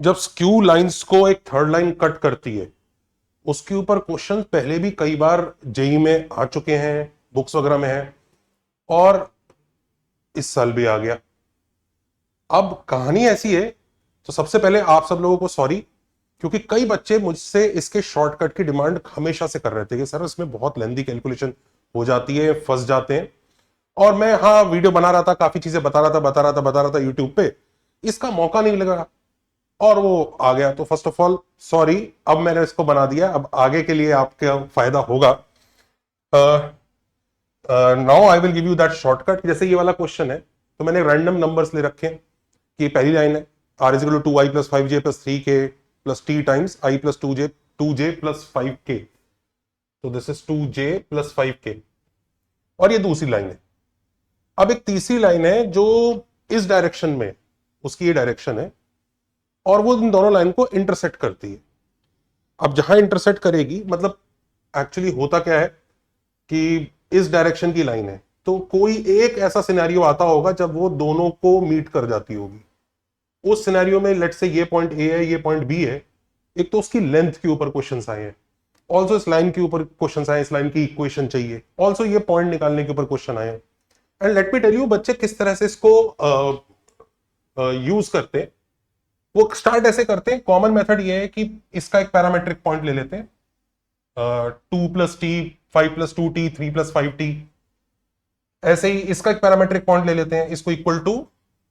जब skew lines को एक थर्ड लाइन कट करती है, उसके ऊपर क्वेश्चन पहले भी कई बार जेई में आ चुके हैं, बुक्स वगैरह में है, और इस साल भी आ गया। अब कहानी ऐसी है, तो सबसे पहले आप सब लोगों को सॉरी, क्योंकि कई बच्चे मुझसे इसके शॉर्टकट की डिमांड हमेशा से कर रहे थे कि सर इसमें बहुत लेंदी कैलकुलेशन हो जाती है, फंस जाते हैं। और मैं हाँ वीडियो बना रहा था, काफी चीजें बता रहा था यूट्यूब पे, इसका मौका नहीं लगा और वो आ गया। तो फर्स्ट ऑफ ऑल सॉरी, अब मैंने इसको बना दिया, अब आगे के लिए आपका फायदा होगा। Now I will give you that shortcut. जैसे ये वाला क्वेश्चन है, तो मैंने रैंडम नंबर्स ले रखे हैं कि पहली लाइन है R is equal to 2i plus 5j plus 3k plus t times i plus 2j plus 5k। तो this is 2j plus 5k। और ये दूसरी लाइन है। अब एक तीसरी लाइन है जो इस डायरेक्शन में, उसकी ये डायरेक्शन है, और वो इन दोनों लाइन को इंटरसेक्ट करती है। अब जहां इंटरसेक्ट करेगी, मतलब एक्चुअली होता क्या है कि इस डायरेक्शन की लाइन है, तो कोई एक ऐसा सिनेरियो आता होगा जब वो दोनों को मीट कर जाती होगी। उस सिनेरियो में लेट से ये पॉइंट ए है, ये पॉइंट बी है, एक तो उसकी लेंथ के ऊपर क्वेश्चंस आए हैं, ऑल्सो इस लाइन के ऊपर क्वेश्चंस आए, इस लाइन की इक्वेशन चाहिए, ऑल्सो ये पॉइंट निकालने के ऊपर क्वेश्चन आए हैं। And let me tell you बच्चे किस तरह से इसको यूज करते हैं। वो स्टार्ट ऐसे करते हैं, कॉमन मेथड ये है कि इसका एक पैरामेट्रिक पॉइंट ले लेते हैं, 2 + t, 5 + 2t, 3 + 5t। ऐसे ही इसका एक पैरामेट्रिक पॉइंट ले लेते हैं, इसको इक्वल टू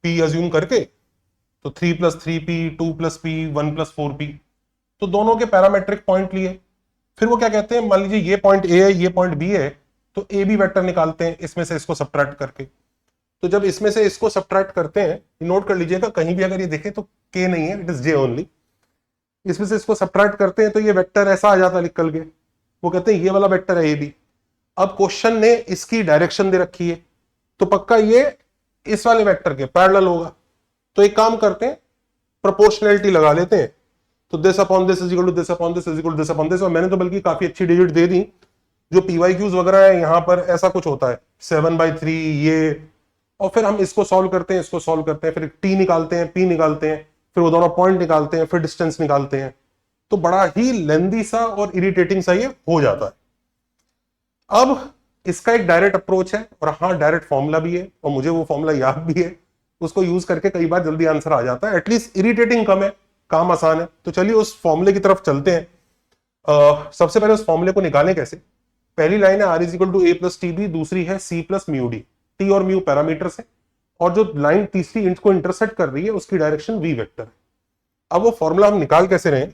p अज्यूम करके, तो 3 + 3p, 2 + p, 1 + 4p। तो दोनों के पैरामेट्रिक पॉइंट लिए, फिर वो क्या कहते हैं, मान लीजिए ये पॉइंट ए है, ये पॉइंट बी है, तो ए बी वेक्टर निकालते हैं इसमें से इसको सब्ट्रैक्ट करके। तो जब इसमें से इसको सब्ट्रैक्ट करते हैं, नोट कर लीजिएगा कहीं भी अगर ये देखे तो के नहीं है, इट इज जे ओनली। इसमें से इसको सब्ट्रैक्ट करते हैं तो ये वेक्टर ऐसा आ जाता है निकल के, वो कहते हैं ये वाला वेक्टर है ए बी। अब क्वेश्चन ने इसकी डायरेक्शन दे रखी है, तो पक्का ये इस वाले वेक्टर के पैरेलल होगा। तो एक काम करते हैं, प्रोपोर्शनैलिटी लगा लेते हैं। तो this upon this is equal to this upon this is equal to this upon this. और मैंने तो बल्कि काफी अच्छी डिजिट दे दी, जो पीवाईक्यूज वगैरह है यहां पर ऐसा कुछ होता है 7/3 ये। और फिर हम इसको सॉल्व करते हैं, इसको सॉल्व करते हैं, फिर टी निकालते हैं, पी निकालते हैं, फिर वो दोनों पॉइंट निकालते हैं, फिर डिस्टेंस निकालते हैं। तो बड़ा ही लेंदी सा और इरिटेटिंग सा ये हो जाता है। अब इसका एक डायरेक्ट अप्रोच है, और हाँ डायरेक्ट फॉर्मूला भी है, और मुझे वो फॉर्मूला याद भी है, उसको यूज करके कई बार जल्दी आंसर आ जाता है। एटलीस्ट इरिटेटिंग कम है, काम आसान है। तो चलिए उस फॉर्मूले की तरफ चलते हैं। सबसे पहले उस फॉर्मूले को निकालें कैसे। पहली लाइन है R is equal to A plus t B, दूसरी है C plus mu D. T और म्यू पैरामीटर्स है, और जो लाइन तीसरी इनको इंटरसेक्ट कर रही है उसकी डायरेक्शन वी वेक्टर है। अब वो फॉर्मूला हम निकाल कैसे रहे,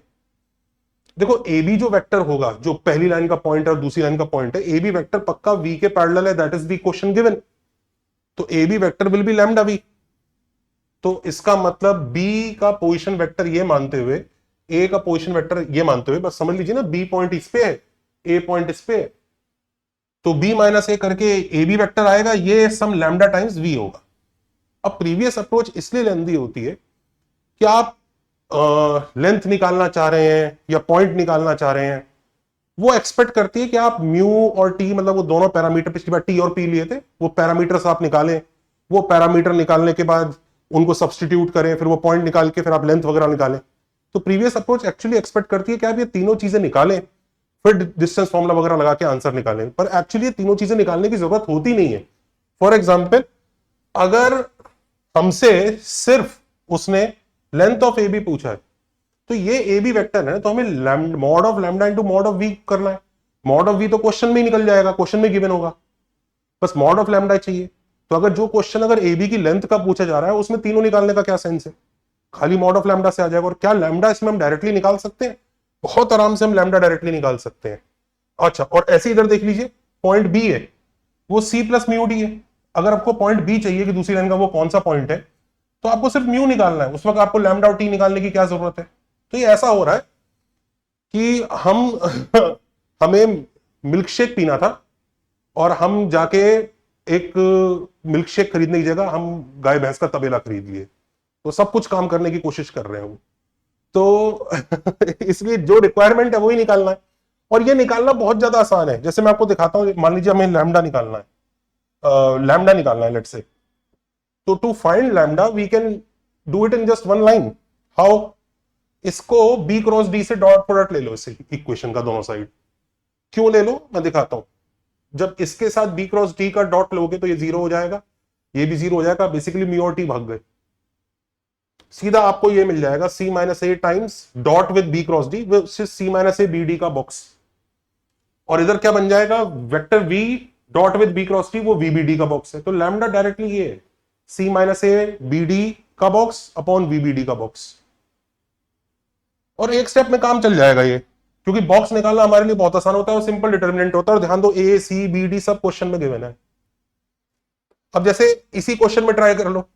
देखो ए बी जो वेक्टर होगा, जो पहली लाइन का पॉइंट है और दूसरी लाइन का पॉइंट है, ए बी वेक्टर पक्का वी के पैरेलल है, that is the question given. तो A B vector will be lambda V. तो इसका मतलब बी का पोजीशन वेक्टर ये मानते हुए, ए का पोजीशन वेक्टर ये मानते हुए, बस समझ लीजिए ना, बी पॉइंट इस पे है, ए पॉइंट इस पे है, तो बी माइनस ए करके ए बी वेक्टर आएगा, ये सम लैम्डा टाइम्स वी होगा। अब प्रीवियस अप्रोच इसलिए लेंदी होती है कि आप लेंथ निकालना चाह रहे हैं या पॉइंट निकालना चाह रहे हैं, वो एक्सपेक्ट करती है कि आप म्यू और टी, मतलब वो दोनों पैरामीटर, पिछली बार टी और पी लिए थे, वो पैरामीटर्स आप निकालें, वो पैरामीटर निकालने के बाद उनको सब्सटीट्यूट करें, फिर वो पॉइंट निकाल के फिर आप लेंथ वगैरह निकालें। तो प्रीवियस अप्रोच एक्चुअली एक्सपेक्ट करती है कि आप ये तीनों चीजें निकालें, फिर डिस्टेंस फॉर्मूला वगैरह लगा के आंसर निकालें। पर एक्चुअली ये तीनों चीजें निकालने की जरूरत होती नहीं है। फॉर एग्जाम्पल, अगर हमसे सिर्फ उसने लेंथ ऑफ ए बी पूछा है, तो ये ए बी वेक्टर है, तो हमें mod of lambda into mod of V करना है। मॉड ऑफ वी तो क्वेश्चन में ही निकल जाएगा, क्वेश्चन में गिवन होगा, बस मॉड ऑफ लैम्डा चाहिए। तो अगर जो क्वेश्चन अगर ए बी की लेंथ का पूछा जा रहा है, उसमें तीनों निकालने का क्या सेंस है, खाली मॉड ऑफ लैम्डा से आ जाएगा। और क्या लैम्डा इसमें हम डायरेक्टली निकाल सकते हैं, बहुत आराम से हम लैम्डा डायरेक्टली निकाल सकते हैं। अच्छा, और ऐसे इधर देख लीजिए, पॉइंट बी है, वो सी प्लस म्यू डी है। अगर आपको पॉइंट बी चाहिए कि दूसरी लाइन का वो कौन सा पॉइंट है, तो आपको सिर्फ म्यू निकालना है, उस वक्त आपको लैम्डा और टी निकालने की क्या जरूरत है। तो ये ऐसा हो रहा है कि हम हमें मिल्क शेक पीना था, और हम जाके एक मिल्क शेक खरीदने की जगह हम गाय भैंस का तबेला खरीद लिए। तो सब कुछ काम करने की कोशिश कर रहे हैं। तो इसलिए जो रिक्वायरमेंट है वही निकालना है, और ये निकालना बहुत ज्यादा आसान है। जैसे मैं आपको दिखाता हूं, मान लीजिए हमें लैम्डा निकालना है, लैम्डा निकालना है लेट्स से। तो to find lambda we can do it in just one line. How? इसको बी क्रॉस डी से डॉट प्रोडक्ट ले लो, इस इक्वेशन का दोनों साइड। क्यों ले लो मैं दिखाता हूं। जब इसके साथ बी क्रॉस डी का डॉट लोगे तो ये 0 हो जाएगा, ये भी 0 हो जाएगा, बेसिकली म्यू और टी भाग गए। सीधा आपको ये मिल जाएगा C minus A times dot with B cross D, C minus A B D का बॉक्स। और इधर क्या बन जाएगा, vector V dot with B cross D, वो वीबीडी का बॉक्स है। तो लैम्डा डायरेक्टली ये है C minus A B D का बॉक्स अपॉन वीबीडी का बॉक्स। और एक स्टेप में काम चल जाएगा ये, क्योंकि बॉक्स निकालना हमारे लिए बहुत आसान होता है और सिंपल डिटर्मिनेंट होता है। और ध्यान दो ए सी बी डी सब क्वेश्चन में गिवन है। अब जैसे इसी क्वेश्चन में ट्राई कर लो,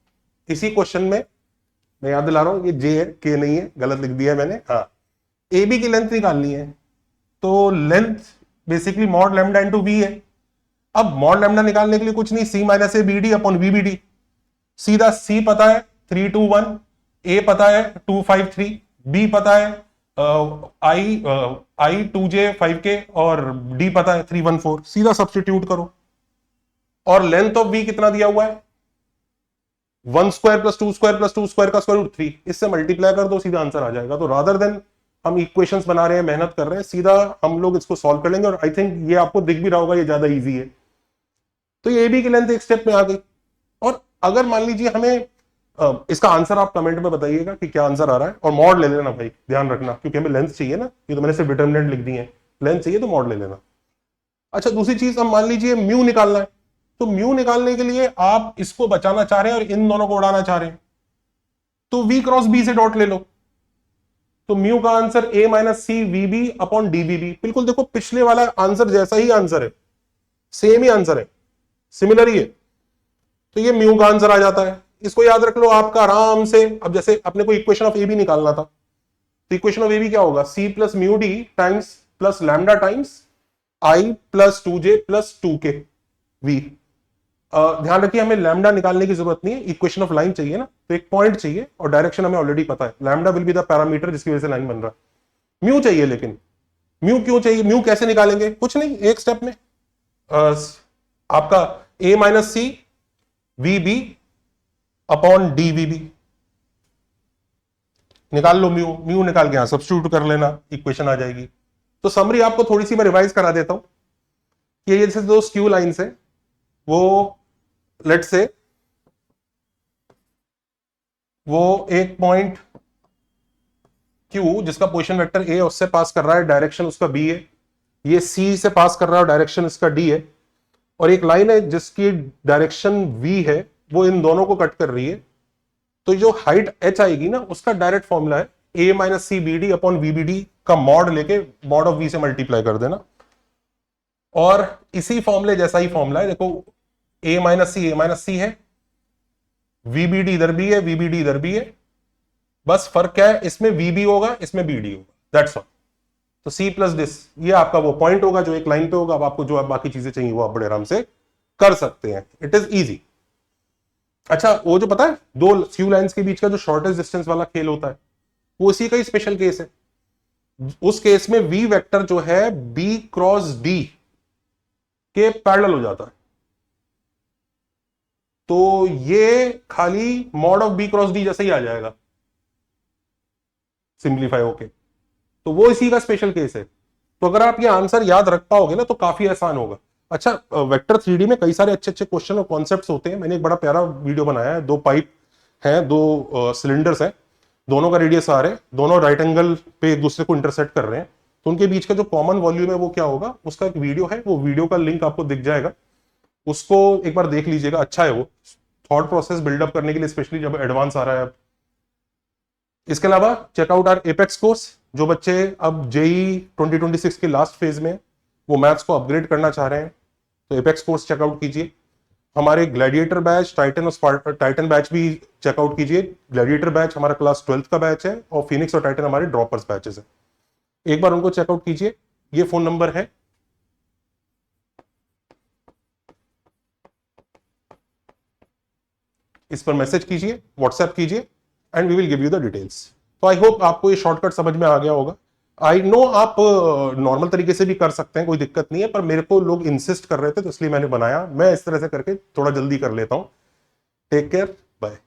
इसी क्वेश्चन में मैं याद दिला रहा हूं, ये जे है के नहीं है, गलत लिख दिया है मैंने। हाँ, ए बी की लेंथ निकालनी है, तो length basically mod lambda into V है। अब मॉड लैम्डा निकालने के लिए कुछ नहीं, C minus A B D upon V B D. सीधा सी पता है 321, ए पता है 253, बी पता है आई 2j 5k और डी पता है 314। सीधा सब्स्टिट्यूट करो। और लेंथ ऑफ वी कितना दिया हुआ है, 1 square plus 2 square plus 2 square का स्क्वायर रूट 3। इससे मल्टीप्लाई कर दो, सीधा आंसर आ जाएगा। तो रादर देन हम इक्वेशंस बना रहे हैं, मेहनत कर रहे हैं, सीधा हम लोग इसको सॉल्व कर लेंगे। और आई थिंक ये आपको दिख भी रहा होगा, ये ज्यादा इजी है। तो ये बी की लेंथ एक स्टेप में आ गई। और अगर मान लीजिए हमें इसका आंसर आप कमेंट में बताइएगा कि क्या आंसर आ रहा है। और मॉड ले लेना भाई, ध्यान रखना, क्योंकि हमें लेंथ चाहिए ना, ये तो मैंने सिर्फ डिटर्मिनेंट लिख दी है, लेंथ चाहिए तो मॉड ले लेना। अच्छा, दूसरी चीज, हम मान लीजिए म्यू निकालना है, तो म्यू निकालने के लिए आप इसको बचाना चाह रहे हैं और इन दोनों को उड़ाना चाह रहे हैं, तो वी क्रॉस बी से डॉट ले लो। तो म्यू का answer A minus C V B upon D B B. बिल्कुल देखो, पिछले वाला आंसर जैसा ही आंसर है, सेम ही आंसर है, सिमिलर ही है। तो ये म्यू का आंसर आ जाता है। इसको याद रख लो आपका आराम से। अब जैसे अपने को इक्वेशन ऑफ ए बी निकालना था, तो इक्वेशन ऑफ ए बी क्या होगा, C plus mu D times plus lambda times i plus 2j plus 2k V. ध्यान रखिए, हमें लैम्डा निकालने की जरूरत नहीं है, इक्वेशन ऑफ लाइन चाहिए ना, तो एक पॉइंट चाहिए और डायरेक्शन हमें ऑलरेडी पता है। Lambda will be the parameter जिसकी वजह से लाइन बन रहा है। म्यू चाहिए, लेकिन म्यू क्यों चाहिए, म्यू कैसे निकालेंगे, कुछ नहीं, एक स्टेप में आपका A minus C V B upon D V B निकाल लो। म्यू म्यू निकाल के यहां सब्स्टिट्यूट कर लेना, इक्वेशन आ जाएगी। तो समरी आपको थोड़ी सी मैं रिवाइज करा देता हूं कि ये जैसे दो स्क्यू लाइंस है, वो लेट्स से वो एक पॉइंट Q जिसका पोजीशन वेक्टर A उससे पास कर रहा है, डायरेक्शन उसका B है। ये C से पास कर रहा है, डायरेक्शन इसका D है। और एक लाइन है जिसकी डायरेक्शन V है, वो इन दोनों को कट कर रही है। तो जो हाइट H आएगी ना, उसका डायरेक्ट फॉर्मूला है A minus C B D upon VBD का मॉड लेके मॉड ऑफ V से मल्टीप्लाई कर देना। और इसी फॉर्मूले जैसा ही फॉर्मूला है, देखो ए माइनस सी है, VBD इधर भी है, VBD इधर भी है। बस फर्क क्या है, इसमें VB होगा, इसमें BD होगा, दैट्स ऑल। तो C प्लस दिस, ये आपका वो पॉइंट होगा जो एक लाइन पे होगा। अब आपको जो बाकी चीजें चाहिए वो आप बड़े आराम से कर सकते हैं, इट इज इजी। अच्छा, वो जो पता है दो स्क्यू लाइंस के बीच का जो शॉर्टेस्ट डिस्टेंस वाला खेल होता है, वो इसी का ही स्पेशल केस है। उस केस में V वेक्टर जो है B क्रॉस D के पैरेलल हो जाता है। तो ये खाली mod of B cross D जैसा ही आ जाएगा, सिंप्लीफाई होके। तो वो इसी का स्पेशल केस है। तो अगर आप ये आंसर याद रख पाओगे ना, तो काफी आसान होगा। अच्छा, वेक्टर 3D में कई सारे अच्छे अच्छे क्वेश्चन और कॉन्सेप्ट्स होते हैं। मैंने एक बड़ा प्यारा वीडियो बनाया है, दो पाइप हैं, दो सिलेंडर्स हैं, दोनों का रेडियस आर है, दोनों राइट एंगल पे एक दूसरे को इंटरसेक्ट कर रहे हैं, तो उनके बीच का जो कॉमन वॉल्यूम है वो क्या होगा, उसका एक वीडियो है। वो वीडियो का लिंक आपको दिख जाएगा, उसको एक बार देख लीजिएगा। अच्छा है वो, थॉट प्रोसेस बिल्डअप करने के लिए, स्पेशली जब एडवांस आ रहा है। इसके अलावा चेकआउट आर एपेक्स कोर्स। जो बच्चे अब जेई 2026 के लास्ट फेज में वो मैथ्स को अपग्रेड करना चाह रहे हैं, तो एपेक्स कोर्स चेकआउट कीजिए। हमारे ग्लैडिएटर बैच, टाइटन और टाइटन बैच भी चेकआउट कीजिए। ग्लैडिएटर बैच हमारा क्लास 12th का बैच है और फिनिक्स और टाइटन हमारे ड्रॉपर्स बैचेस है। एक बार उनको चेकआउट कीजिए। ये फोन नंबर है, इस पर मैसेज कीजिए, व्हाट्सएप कीजिए and we will give you the details. तो आई होप आपको ये शॉर्टकट समझ में आ गया होगा। आई नो आप नॉर्मल तरीके से भी कर सकते हैं, कोई दिक्कत नहीं है, पर मेरे को लोग इंसिस्ट कर रहे थे तो इसलिए मैंने बनाया। मैं इस तरह से करके थोड़ा जल्दी कर लेता हूं। Take care, bye.